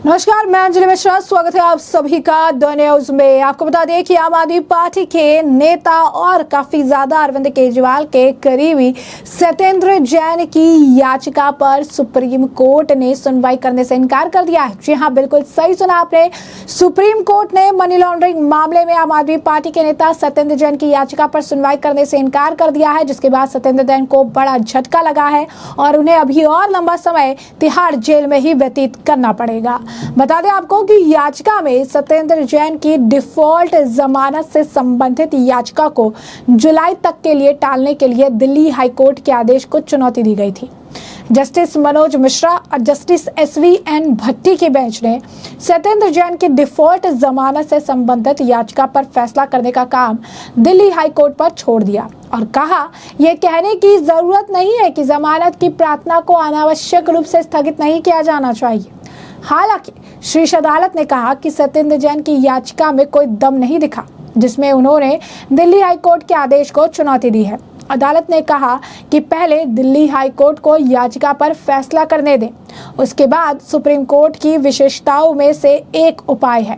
नमस्कार, मैं अंजलि मिश्रा। स्वागत है आप सभी का द न्यूज में। आपको बता दें कि आम आदमी पार्टी के नेता और काफी ज्यादा अरविंद केजरीवाल के करीबी सत्येंद्र जैन की याचिका पर सुप्रीम कोर्ट ने सुनवाई करने से इनकार कर दिया है। जी हाँ, बिल्कुल सही सुना आपने। सुप्रीम कोर्ट ने मनी लॉन्ड्रिंग मामले में आम आदमी पार्टी के नेता सत्येंद्र जैन की याचिका पर सुनवाई करने से इनकार कर दिया है, जिसके बाद सत्येंद्र जैन को बड़ा झटका लगा है और उन्हें अभी और लंबा समय तिहाड़ जेल में ही व्यतीत करना पड़ेगा। बता दें आपको कि याचिका में सत्येंद्र जैन की डिफॉल्ट जमानत से संबंधित याचिका को जुलाई तक के लिए टालने के लिए दिल्ली हाईकोर्ट के आदेश को चुनौती दी गई थी। जस्टिस मनोज मिश्रा और जस्टिस SVN भट्टी की बेंच ने सत्येंद्र जैन की डिफॉल्ट जमानत से संबंधित याचिका पर फैसला करने का काम दिल्ली हाईकोर्ट पर छोड़ दिया और कहा, यह कहने की जरूरत नहीं है कि जमानत की प्रार्थना को अनावश्यक रूप से स्थगित नहीं किया जाना चाहिए। हालांकि शीर्ष अदालत ने कहा कि सत्येंद्र जैन की याचिका में कोई दम नहीं दिखा, जिसमें उन्होंने दिल्ली हाईकोर्ट के आदेश को चुनौती दी है। अदालत ने कहा कि पहले दिल्ली हाईकोर्ट को याचिका पर फैसला करने दें, उसके बाद सुप्रीम कोर्ट की विशेषताओं में से एक उपाय है।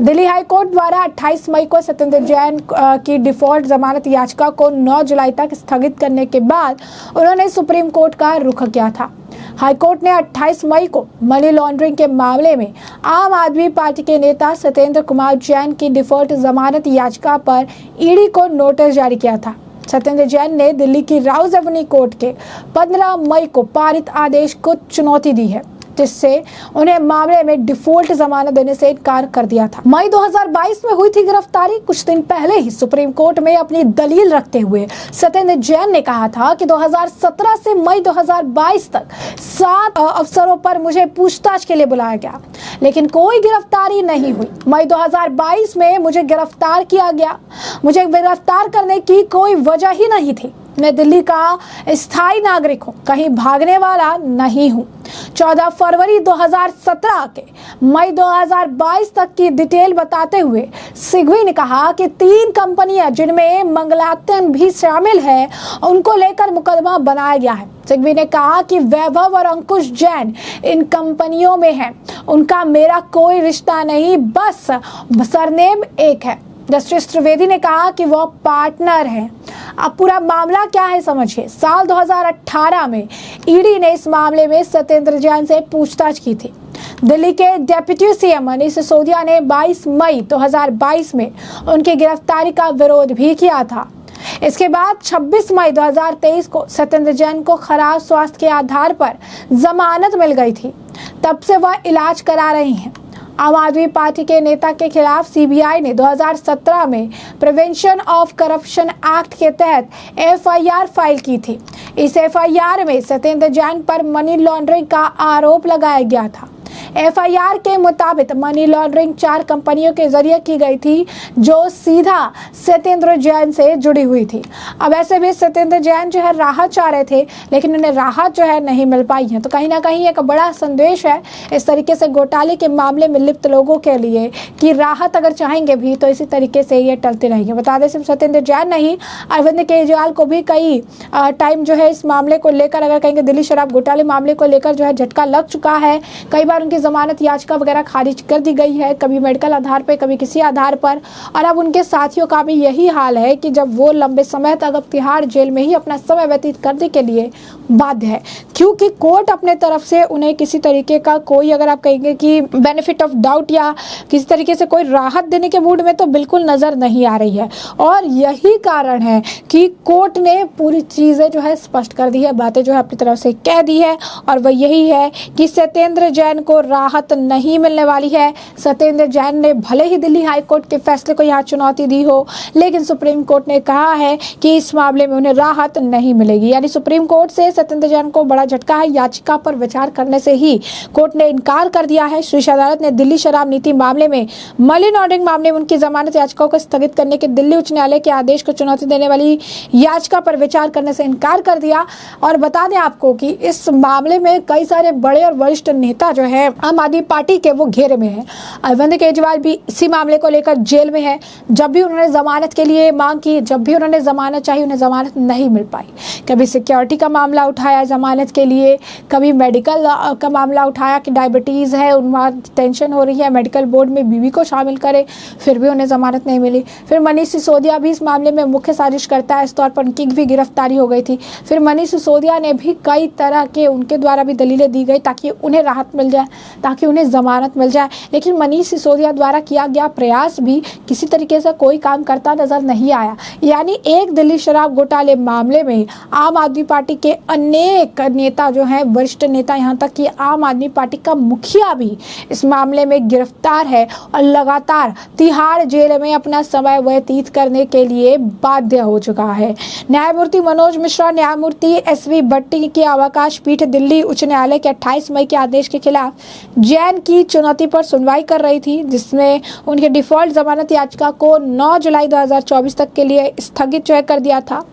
दिल्ली हाईकोर्ट द्वारा 28 मई को सत्येंद्र जैन की डिफॉल्ट जमानत याचिका को 9 जुलाई तक स्थगित करने के बाद उन्होंने सुप्रीम कोर्ट का रुख किया था। हाईकोर्ट ने 28 मई को मनी लॉन्ड्रिंग के मामले में आम आदमी पार्टी के नेता सत्येंद्र कुमार जैन की डिफॉल्ट जमानत याचिका पर ईडी को नोटिस जारी किया था। सत्येंद्र जैन ने दिल्ली की राउज एवेन्यू कोर्ट के 15 मई को पारित आदेश को चुनौती दी है, जिससे उन्हें मामले में डिफॉल्ट जमानत देने से इनकार कर दिया था। मई 2022 में हुई थी गिरफ्तारी। कुछ दिन पहले ही सुप्रीम कोर्ट में अपनी दलील रखते हुए सत्येंद्र जैन ने कहा था कि 2017 से मई 2022 तक 7 अफसरों पर मुझे पूछताछ के लिए बुलाया गया, लेकिन कोई गिरफ्तारी नहीं हुई। मई 2022 में मुझे गिरफ्तार किया गया। मुझे गिरफ्तार करने की कोई वजह ही नहीं थी। मैं दिल्ली का स्थायी नागरिक हूँ, कहीं भागने वाला नहीं हूँ। 14 फरवरी 2017 के मई 2022 तक की डिटेल बताते हुए सिघवी ने कहा कि 3 कंपनियां जिनमें मंगलातन भी शामिल है, उनको लेकर मुकदमा बनाया गया है। सिघवी ने कहा कि वैभव और अंकुश जैन इन कंपनियों में हैं। उनका मेरा कोई रिश्ता नहीं, बस सरनेम एक है। जस्टिस त्रिवेदी ने कहा कि वो पार्टनर हैं। अब पूरा मामला क्या है समझिए। साल 2018 में ईडी ने इस मामले में सत्येंद्र जैन से पूछताछ की थी। दिल्ली के डिप्टी CM मनीष सिसोदिया ने 22 मई 2022 में उनकी गिरफ्तारी का विरोध भी किया था। इसके बाद 26 मई 2023 को सत्येंद्र जैन को खराब स्वास्थ्य के आधार पर जमानत मिल गई थी। तब से वह इलाज करा रही हैं। आम आदमी पार्टी के नेता के खिलाफ CBI ने 2017 में प्रिवेंशन ऑफ करप्शन एक्ट के तहत FIR फाइल की थी। इस FIR में सत्येंद्र जैन पर मनी लॉन्ड्रिंग का आरोप लगाया गया था। FIR के मुताबिक मनी लॉन्ड्रिंग 4 कंपनियों के जरिए की गई थी, जो सीधा सत्येंद्र जैन से जुड़ी हुई थी। अब ऐसे भी सत्येंद्र जैन जो है राहत चाह रहे थे, लेकिन उन्हें राहत जो है नहीं मिल पाई है। तो कहीं ना कहीं एक बड़ा संदेश है इस तरीके से घोटाले के मामले में लिप्त लोगों के लिए कि राहत अगर चाहेंगे भी तो इसी तरीके से ये टलते रहेंगे। बता दें, सिर्फ सत्येंद्र जैन नहीं, अरविंद केजरीवाल को भी कई टाइम जो है इस मामले को लेकर, अगर कहेंगे दिल्ली शराब घोटाले मामले को लेकर जो है झटका लग चुका है। कई बार उनकी जमानत याचिका वगैरह खारिज कर दी गई है, कभी मेडिकल आधार पर, कभी किसी आधार पर। और अब उनके साथियों का भी यही हाल है कि जब वो लंबे समय तक अब तिहाड़ जेल में ही अपना समय व्यतीत करने के लिए बाध्य है, क्योंकि कोर्ट अपने तरफ से उन्हें किसी तरीके का कोई, अगर आप कहेंगे कि बेनिफिट ऑफ डाउट या किसी तरीके से कोई राहत देने के मूड में तो बिल्कुल नजर नहीं आ रही है। और यही कारण है कि कोर्ट ने पूरी चीजें जो है स्पष्ट कर दी है, बातें जो है अपनी तरफ से कह दी है, और वह यही है कि सत्येंद्र जैन को राहत नहीं मिलने वाली है। सत्येंद्र जैन ने भले ही दिल्ली हाईकोर्ट के फैसले को यहाँ चुनौती दी हो, लेकिन सुप्रीम कोर्ट ने कहा है कि इस मामले में उन्हें राहत नहीं मिलेगी। यानी सुप्रीम कोर्ट से सत्येंद्र जैन को बड़ा झटका है। याचिका पर विचार करने से ही कोर्ट ने इनकार कर दिया है। शीर्ष अदालत ने दिल्ली शराब नीति मामले में मनी लॉन्ड्रिंग मामले में उनकी जमानत याचिकाओं को स्थगित करने के दिल्ली उच्च न्यायालय के आदेश को चुनौती देने वाली याचिका पर विचार करने से इनकार कर दिया। और बता दें आपको कि इस मामले में कई सारे बड़े और वरिष्ठ नेता जो है है आम आदमी पार्टी के वो घेरे में है। अरविंद केजरीवाल भी इसी मामले को लेकर जेल में है। जब भी उन्होंने जमानत के लिए मांग की, जब भी उन्होंने जमानत चाहिए, उन्हें जमानत नहीं मिल पाई। कभी सिक्योरिटी का मामला उठाया जमानत के लिए, कभी मेडिकल का मामला उठाया कि डायबिटीज़ है, उनमें टेंशन हो रही है, मेडिकल बोर्ड में बीवी को शामिल करे, फिर भी उन्हें जमानत नहीं मिली। फिर मनीष सिसोदिया भी इस मामले में मुख्य साजिश करता है, इस तौर पर उनकी भी गिरफ्तारी हो गई थी। फिर मनीष सिसोदिया ने भी कई तरह के उनके द्वारा भी दलीलें दी गई ताकि उन्हें राहत मिल जाए, ताकि उन्हें जमानत मिल जाए। लेकिन मनीष सिसोदिया द्वारा किया गया प्रयास भी किसी तरीके से कोई काम करता नजर नहीं आया। यानी एक दिल्ली शराब घोटाले मामले में आम आदमी पार्टी के अनेक नेता जो हैं, वरिष्ठ नेता, यहाँ तक कि आम आदमी पार्टी का मुखिया भी इस मामले में गिरफ्तार है और लगातार तिहाड़ जेल में अपना समय व्यतीत करने के लिए बाध्य हो चुका है। न्यायमूर्ति मनोज मिश्रा, न्यायमूर्ति SV भट्टी की अवकाश पीठ दिल्ली उच्च न्यायालय के 28 मई के आदेश के खिलाफ जैन की चुनौती पर सुनवाई कर रही थी, जिसमें उनके डिफॉल्ट जमानत याचिका को 9 जुलाई 2024 तक के लिए स्थगित कर दिया था।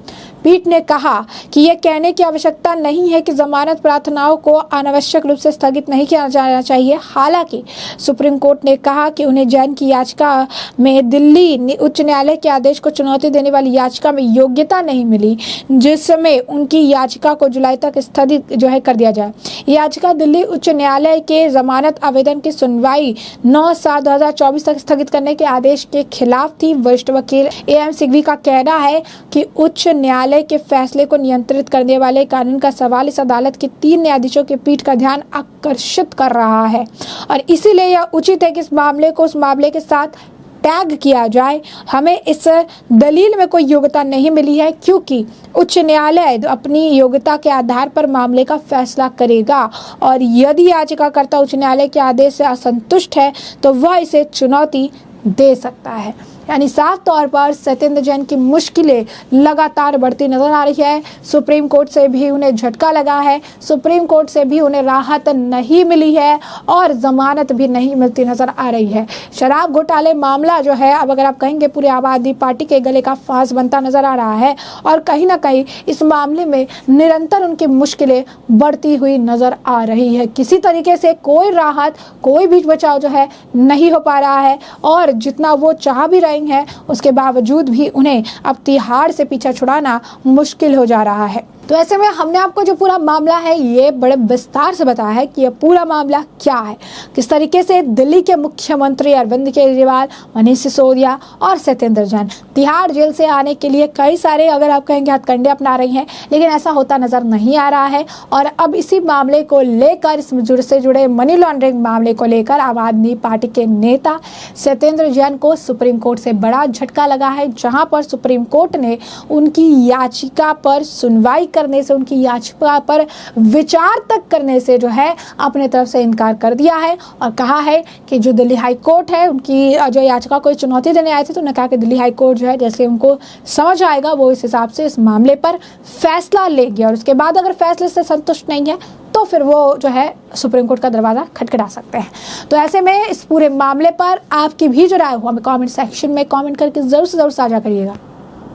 पीठ ने कहा कि यह कहने की आवश्यकता नहीं है कि जमानत प्रार्थनाओं को अनावश्यक रूप से स्थगित नहीं किया जाना चाहिए। हालांकि सुप्रीम कोर्ट ने कहा कि उन्हें जैन की याचिका में दिल्ली उच्च न्यायालय के आदेश को चुनौती देने वाली याचिका में योग्यता नहीं मिली, जिसमें उनकी याचिका को जुलाई तक स्थगित कर दिया जाए। याचिका दिल्ली उच्च न्यायालय के जमानत आवेदन की सुनवाई 9/7/2024 तक स्थगित करने के आदेश के खिलाफ थी। वरिष्ठ वकील AM सिंघवी का कहना है कि उच्च न्यायालय के फैसले को नियंत्रित करने वाले कानून का सवाल इस अदालत के 3 न्यायाधीशों के पीठ का ध्यान आकर्षित कर रहा है और इसीलिए यह उचित है कि इस मामले को उस मामले के साथ टैग किया जाए। हमें इस दलील में कोई योग्यता नहीं मिली है क्योंकि उच्च न्यायालय अपनी योग्यता के आधार पर मामले का फैसला करेगा और यदि याचिकाकर्ता उच्च न्यायालय के आदेश से असंतुष्ट है तो वह इसे चुनौती दे सकता है। यानी साफ तौर पर सत्येंद्र जैन की मुश्किलें लगातार बढ़ती नजर आ रही है। सुप्रीम कोर्ट से भी उन्हें झटका लगा है, सुप्रीम कोर्ट से भी उन्हें राहत नहीं मिली है और जमानत भी नहीं मिलती नजर आ रही है। शराब घोटाले मामला जो है, अब अगर आप कहेंगे पूरे आम आदमी पार्टी के गले का फांस बनता नजर आ रहा है और कहीं ना कहीं इस मामले में निरंतर उनकी मुश्किलें बढ़ती हुई नजर आ रही है। किसी तरीके से कोई राहत, कोई बीच बचाव जो है नहीं हो पा रहा है और जितना वो चाह भी रहे है उसके बावजूद भी उन्हें अब तिहाड़ से पीछा छुड़ाना मुश्किल हो जा रहा है। तो ऐसे में हमने आपको जो पूरा मामला है ये बड़े विस्तार से बताया है कि ये पूरा मामला क्या है, किस तरीके से दिल्ली के मुख्यमंत्री अरविंद केजरीवाल, मनीष सिसोदिया और सत्येंद्र जैन तिहाड़ जेल से आने के लिए कई सारे, अगर आप कहेंगे, हथकंडे अपना रही हैं, लेकिन ऐसा होता नजर नहीं आ रहा है। और अब इसी मामले को लेकर, इस से जुड़े मनी लॉन्ड्रिंग मामले को लेकर आम आदमी पार्टी के नेता सत्येंद्र जैन को सुप्रीम कोर्ट से बड़ा झटका लगा है, जहां पर सुप्रीम कोर्ट ने उनकी याचिका पर सुनवाई करने से, उनकी याचिका पर विचार तक करने से जो है अपने तरफ से इनकार कर दिया है और कहा है कि जो दिल्ली हाई कोर्ट है, उनकी जो याचिका को चुनौती देने आए थे, तो उन्होंने कहा कि दिल्ली हाई कोर्ट जो है जैसे उनको समझ आएगा वो इस हिसाब से इस मामले पर फैसला लेगी और उसके बाद अगर फैसले से संतुष्ट नहीं है तो फिर वो जो है सुप्रीम कोर्ट का दरवाजा खटखटा सकते हैं। तो ऐसे में इस पूरे मामले पर आपकी भी जो राय हो हमें कमेंट सेक्शन में कमेंट करके जरूर से जरूर साझा करिएगा।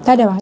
धन्यवाद।